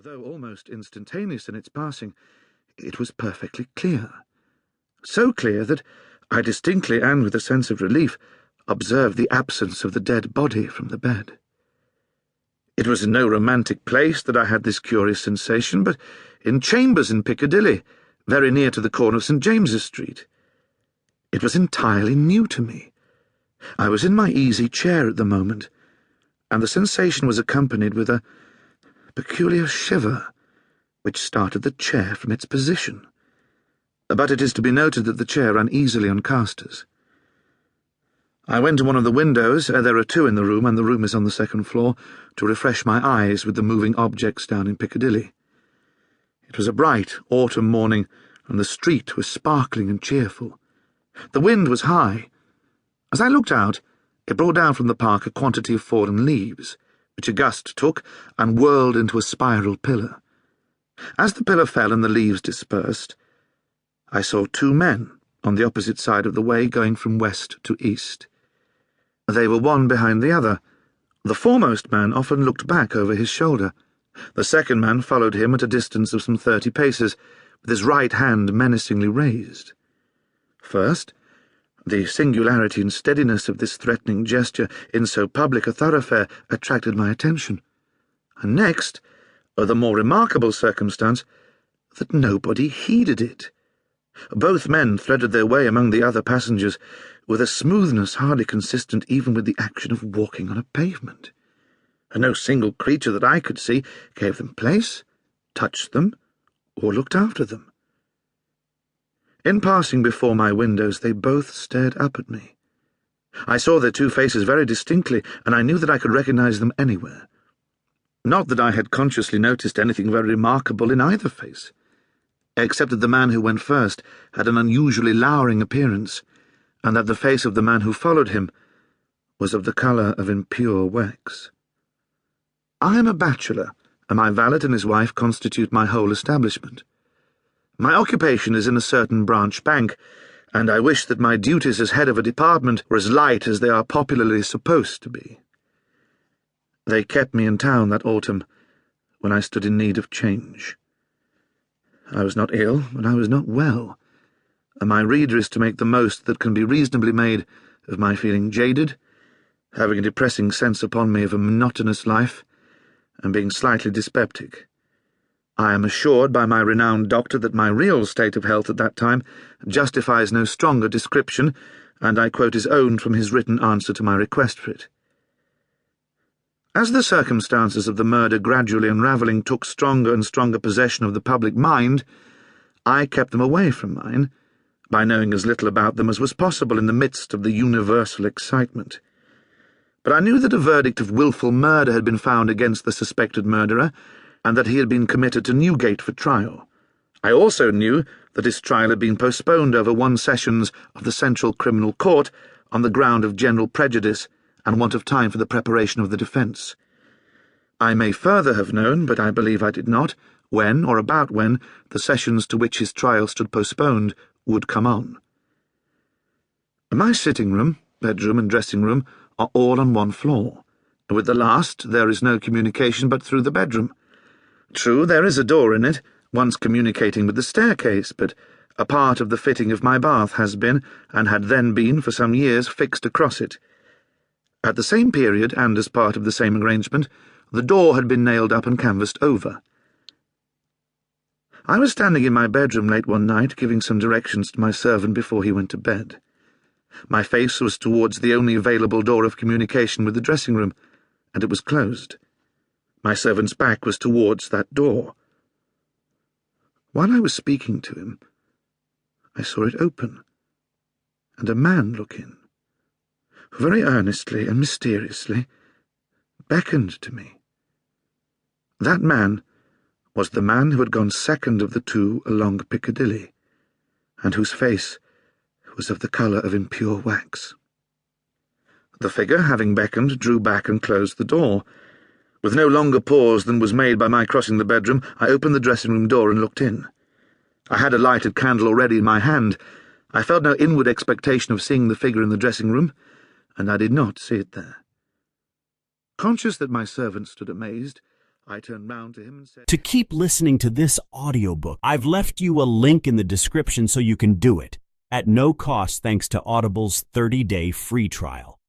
Though almost instantaneous in its passing, it was perfectly clear. So clear that I distinctly, and with a sense of relief, observed the absence of the dead body from the bed. It was in no romantic place that I had this curious sensation, but in chambers in Piccadilly, very near to the corner of St. James's Street. It was entirely new to me. I was in my easy chair at the moment, and the sensation was accompanied with a peculiar shiver, which started the chair from its position. But it is to be noted that the chair ran easily on casters. I went to one of the windows, there are two in the room, and the room is on the second floor, to refresh my eyes with the moving objects down in Piccadilly. It was a bright autumn morning, and the street was sparkling and cheerful. The wind was high. As I looked out, it brought down from the park a quantity of fallen leaves, which a gust took and whirled into a spiral pillar. As the pillar fell and the leaves dispersed, I saw two men on the opposite side of the way going from west to east. They were one behind the other. The foremost man often looked back over his shoulder. The second man followed him at a distance of some 30 paces, with his right hand menacingly raised. First, the singularity and steadiness of this threatening gesture in so public a thoroughfare attracted my attention, and next, the more remarkable circumstance, that nobody heeded it. Both men threaded their way among the other passengers with a smoothness hardly consistent even with the action of walking on a pavement, and no single creature that I could see gave them place, touched them, or looked after them. In passing before my windows, they both stared up at me. I saw their two faces very distinctly, and I knew that I could recognize them anywhere. Not that I had consciously noticed anything very remarkable in either face, except that the man who went first had an unusually lowering appearance, and that the face of the man who followed him was of the colour of impure wax. I am a bachelor, and my valet and his wife constitute my whole establishment. My occupation is in a certain branch bank, and I wish that my duties as head of a department were as light as they are popularly supposed to be. They kept me in town that autumn, when I stood in need of change. I was not ill, but I was not well, and my reader is to make the most that can be reasonably made of my feeling jaded, having a depressing sense upon me of a monotonous life, and being slightly dyspeptic. I am assured by my renowned doctor that my real state of health at that time justifies no stronger description, and I quote his own from his written answer to my request for it. As the circumstances of the murder gradually unravelling took stronger and stronger possession of the public mind, I kept them away from mine, by knowing as little about them as was possible in the midst of the universal excitement. But I knew that a verdict of wilful murder had been found against the suspected murderer, and that he had been committed to Newgate for trial. I also knew that his trial had been postponed over 1 sessions of the Central Criminal Court on the ground of general prejudice and want of time for the preparation of the defence. I may further have known, but I believe I did not, when or about when the sessions to which his trial stood postponed would come on. My sitting-room, bedroom and dressing-room are all on one floor. With the last there is no communication but through the bedroom. True, there is a door in it, once communicating with the staircase, but a part of the fitting of my bath has been, and had then been for some years, fixed across it. At the same period, and as part of the same arrangement, the door had been nailed up and canvassed over. I was standing in my bedroom late one night, giving some directions to my servant before he went to bed. My face was towards the only available door of communication with the dressing-room, and it was closed. My servant's back was towards that door. While I was speaking to him, I saw it open, and a man look in, who very earnestly and mysteriously beckoned to me. That man was the man who had gone second of the two along Piccadilly, and whose face was of the colour of impure wax. The figure, having beckoned, drew back and closed the door. With no longer pause than was made by my crossing the bedroom, I opened the dressing-room door and looked in. I had a lighted candle already in my hand. I felt no inward expectation of seeing the figure in the dressing-room, and I did not see it there. Conscious that my servant stood amazed, I turned round to him and said, To keep listening to this audiobook, I've left you a link in the description so you can do it, at no cost thanks to Audible's 30-day free trial.